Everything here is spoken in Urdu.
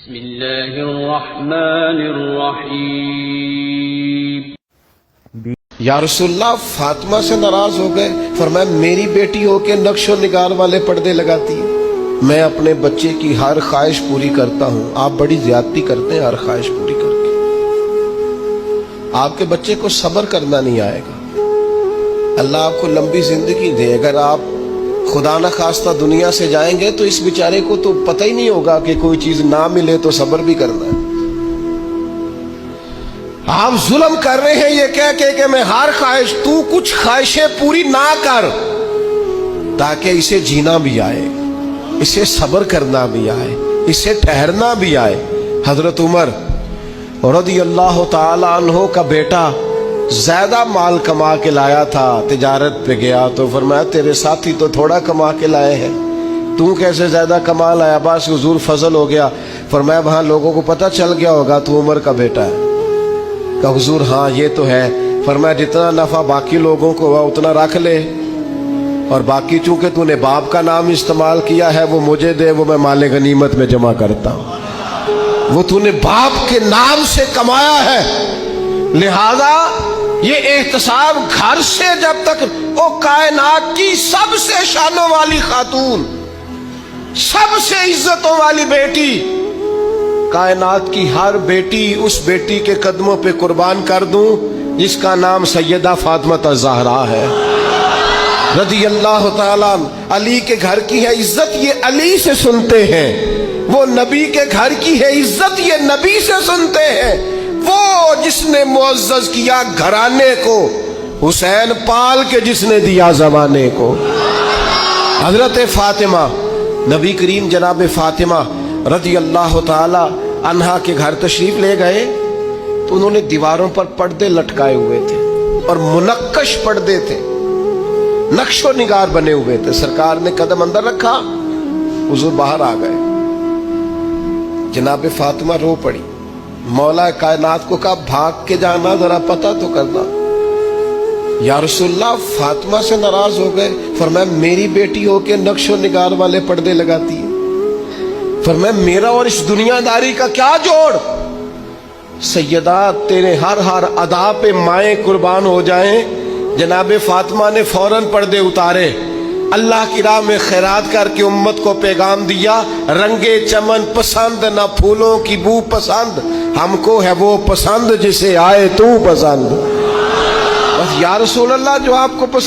بسم اللہ الرحمن الرحیم۔ یا رسول اللہ فاطمہ سے ناراض ہو گئے، فرمایا میری بیٹی ہو کے نقش و نگار والے پردے لگاتی ہے، میں اپنے بچے کی ہر خواہش پوری کرتا ہوں، آپ بڑی زیادتی کرتے ہیں ہر خواہش پوری کر کے، آپ کے بچے کو صبر کرنا نہیں آئے گا، اللہ آپ کو لمبی زندگی دے، اگر آپ خدا نہ خواستہ دنیا سے جائیں گے تو اس بیچارے کو تو پتہ ہی نہیں ہوگا کہ کوئی چیز نہ ملے تو صبر بھی کرنا ہے۔ آپ ظلم کر رہے ہیں یہ کہہ کے کہ میں ہر خواہش، تو کچھ خواہشیں پوری نہ کر تاکہ اسے جینا بھی آئے، اسے صبر کرنا بھی آئے، اسے ٹھہرنا بھی آئے۔ حضرت عمر رضی اللہ تعالی عنہ کا بیٹا زیادہ مال کما کے لایا تھا، تجارت پہ گیا تو فرمایا تیرے ساتھی تو تھوڑا کما کے لائے ہیں، تو کیسے زیادہ کما لایا؟ بس حضور فضل ہو گیا۔ فرمایا وہاں لوگوں کو پتہ چل گیا ہوگا تو عمر کا بیٹا ہے۔ کہا حضور ہاں یہ تو ہے۔ فرمایا جتنا نفع باقی لوگوں کو ہوا اتنا رکھ لے، اور باقی چونکہ تو نے باپ کا نام استعمال کیا ہے وہ مجھے دے، وہ میں مال غنیمت میں جمع کرتا ہوں، وہ تو نے باپ کے نام سے کمایا ہے، لہذا یہ احتساب گھر سے جب تک وہ کائنات کی سب سے شانوں والی خاتون، سب سے عزتوں والی بیٹی، کائنات کی ہر بیٹی اس بیٹی کے قدموں پہ قربان کر دوں جس کا نام سیدہ فاطمہ الزہرا ہے رضی اللہ تعالیٰ۔ علی کے گھر کی ہے عزت، یہ علی سے سنتے ہیں، وہ نبی کے گھر کی ہے عزت، یہ نبی سے سنتے ہیں، وہ جس نے معزز کیا گھرانے کو، حسین پال کے جس نے دیا زمانے کو۔ حضرت فاطمہ، نبی کریم جناب فاطمہ رضی اللہ تعالی عنہا کے گھر تشریف لے گئے تو انہوں نے دیواروں پر پردے لٹکائے ہوئے تھے اور منقش پردے تھے، نقش و نگار بنے ہوئے تھے۔ سرکار نے قدم اندر رکھا، حضور باہر آ گئے، جناب فاطمہ رو پڑی، مولا کائنات کو کہا بھاگ کے جانا، ذرا پتہ تو کرنا۔ یا رسول اللہ فاطمہ سے ناراض ہو گئے، فرمایا میری بیٹی ہو کے نقش و نگار والے پردے لگاتی ہے، فرمایا میرا اور اس دنیا داری کا کیا جوڑ؟ سیدہ تیرے ہر ادا پہ مائیں قربان ہو جائیں۔ جناب فاطمہ نے فوراً پردے اتارے، اللہ کی راہ میں خیرات کر کے امت کو پیغام دیا، رنگے چمن پسند نہ پھولوں کی بو پسند، ہم کو ہے وہ پسند جسے آئے تو پسند۔ بس یا رسول اللہ جو آپ کو پسند